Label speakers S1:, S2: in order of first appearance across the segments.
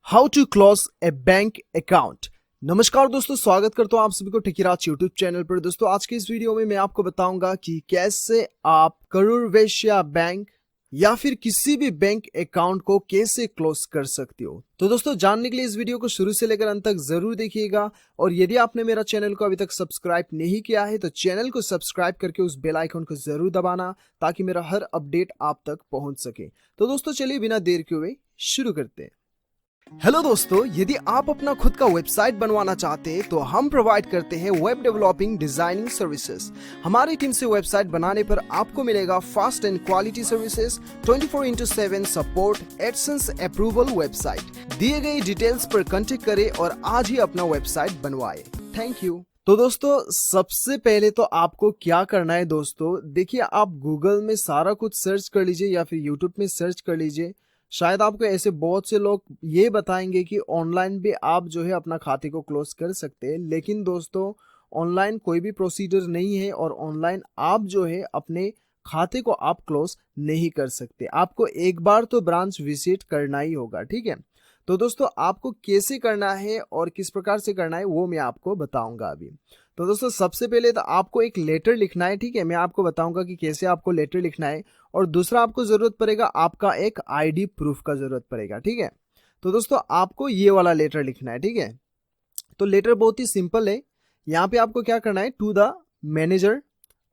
S1: How to close a bank account. नमस्कार दोस्तों, स्वागत करता हूं आप सभी को टेकीराज यूट्यूब चैनल पर। दोस्तों आज के इस वीडियो में मैं आपको बताऊंगा कि कैसे आप करूर वैश्य बैंक या फिर किसी भी बैंक अकाउंट को कैसे क्लोज कर सकते हो। तो दोस्तों जानने के लिए इस वीडियो को शुरू से लेकर अंत तक जरूर देखिएगा। और यदि आपने मेरा चैनल को अभी तक सब्सक्राइब नहीं किया है तो चैनल को सब्सक्राइब करके उस बेल आइकन को जरूर दबाना ताकि मेरा हर अपडेट आप तक पहुंच सके। तो दोस्तों चलिए बिना देर के हुए शुरू करते हैं। हेलो दोस्तों, यदि आप अपना खुद का वेबसाइट बनवाना चाहते हैं तो हम प्रोवाइड करते हैं वेब डेवलपिंग डिजाइनिंग सर्विसेज। हमारी टीम से वेबसाइट बनाने पर आपको मिलेगा fast and quality services, 24/7 support, AdSense approval. Website दिए गए डिटेल्स पर कांटेक्ट करें और आज ही अपना वेबसाइट बनवाएं। Thank you. तो दोस्तों सबसे पहले तो आपको क्या करना है दोस्तों, देखिए आप गूगल में सारा कुछ सर्च कर लीजिए या फिर यूट्यूब में सर्च कर लीजिए। शायद आपको ऐसे बहुत से लोग ये बताएंगे कि ऑनलाइन भी आप जो है अपना खाते को क्लोज कर सकते हैं, लेकिन दोस्तों ऑनलाइन कोई भी प्रोसीजर नहीं है और ऑनलाइन आप जो है अपने खाते को आप क्लोज नहीं कर सकते। आपको एक बार तो ब्रांच विजिट करना ही होगा, ठीक है। तो दोस्तों आपको कैसे करना है और किस प्रकार से करना है वो मैं आपको बताऊंगा अभी। तो दोस्तों सबसे पहले तो आपको एक लेटर लिखना है, ठीक है। मैं आपको बताऊंगा कि कैसे आपको लेटर लिखना है। और दूसरा आपको जरूरत पड़ेगा आपका एक आईडी प्रूफ का जरूरत पड़ेगा, ठीक है। तो दोस्तों आपको ये वाला लेटर लिखना है, ठीक है। तो लेटर बहुत ही सिंपल है। यहाँ पे आपको क्या करना है, टू द मैनेजर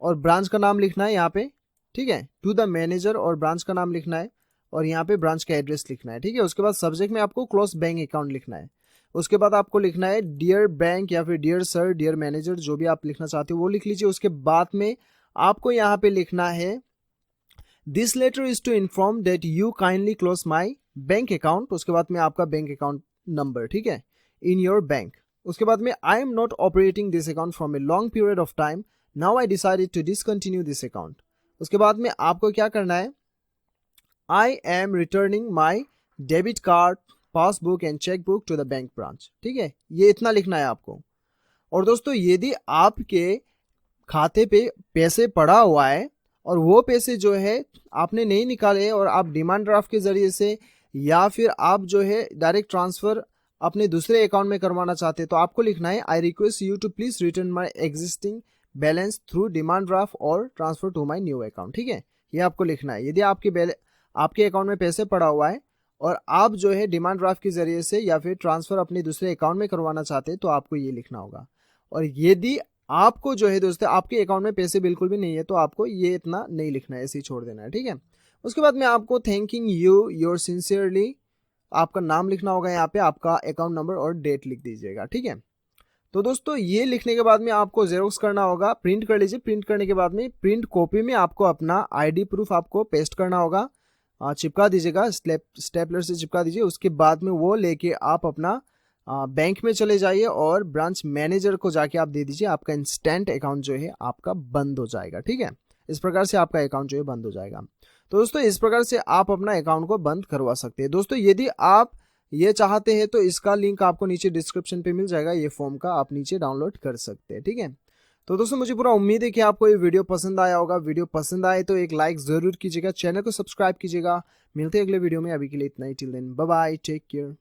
S1: और ब्रांच का नाम लिखना है यहाँ पे, ठीक है। टू द मैनेजर और ब्रांच का नाम लिखना है और यहाँ पे ब्रांच का एड्रेस लिखना है, ठीक है। उसके बाद सब्जेक्ट में आपको क्लोज बैंक अकाउंट लिखना है। उसके बाद आपको लिखना है डियर बैंक या फिर डियर सर, डियर मैनेजर, जो भी आप लिखना चाहते हो वो लिख लीजिए। उसके बाद में आपको यहाँ पे लिखना है this letter is to inform that you kindly close my bank account. उसके बाद में आपका बैंक अकाउंट नंबर, ठीक है, इन योर बैंक। उसके बाद में I am not operating this account from a long period of time, now I decided to discontinue this account. उसके बाद में आपको क्या करना है, I am returning my debit card, passbook and cheque book to the bank branch, ठीक है। ये इतना लिखना है आपको। और दोस्तों यदि आपके खाते पे पैसे पड़ा हुआ है और वो पैसे जो है आपने नहीं निकाले और आप डिमांड ड्राफ्ट के जरिए से या फिर आप जो है डायरेक्ट ट्रांसफर अपने दूसरे अकाउंट में करवाना चाहते हैं तो आपको लिखना है I request you to please return my existing balance through demand draft और transfer to my new account, ठीक है। ये आपको लिखना है। यदि आपके अकाउंट में पैसे पड़ा हुआ है और आप जो है डिमांड ड्राफ्ट के जरिए से या फिर ट्रांसफर अपने दूसरे अकाउंट में करवाना चाहते हैं तो आपको ये लिखना होगा। और यदि आपको जो है दोस्तों आपके अकाउंट में पैसे बिल्कुल भी नहीं है तो आपको ये इतना नहीं लिखना है, ऐसे ही छोड़ देना है, ठीक है। उसके बाद में आपको थैंकिंग यू योर सिंसियरली आपका नाम लिखना होगा, यहाँ पे आपका अकाउंट नंबर और डेट लिख दीजिएगा, ठीक है। तो दोस्तों ये लिखने के बाद में आपको जेरोक्स करना होगा, प्रिंट कर लीजिए। प्रिंट करने के बाद में प्रिंट कॉपी में आपको अपना आईडी प्रूफ आपको पेस्ट करना होगा, चिपका दीजिएगा, स्टेपलर से चिपका दीजिए। उसके बाद में वो लेके आप अपना बैंक में चले जाइए और ब्रांच मैनेजर को जाके आप दे दीजिए। आपका इंस्टेंट अकाउंट जो है आपका बंद हो जाएगा, ठीक है। इस प्रकार से आपका अकाउंट जो है बंद हो जाएगा। तो दोस्तों इस प्रकार से आप अपना अकाउंट को बंद करवा सकते हैं। दोस्तों यदि आप ये चाहते हैं तो इसका लिंक आपको नीचे डिस्क्रिप्शन पे मिल जाएगा, ये फॉर्म का आप नीचे डाउनलोड कर सकते हैं, ठीक है। तो दोस्तों मुझे पूरा उम्मीद है कि आपको ये वीडियो पसंद आया होगा। वीडियो पसंद आए तो एक लाइक जरूर कीजिएगा, चैनल को सब्सक्राइब कीजिएगा। मिलते हैं अगले वीडियो में, अभी के लिए इतना ही। Till then bye bye, take care.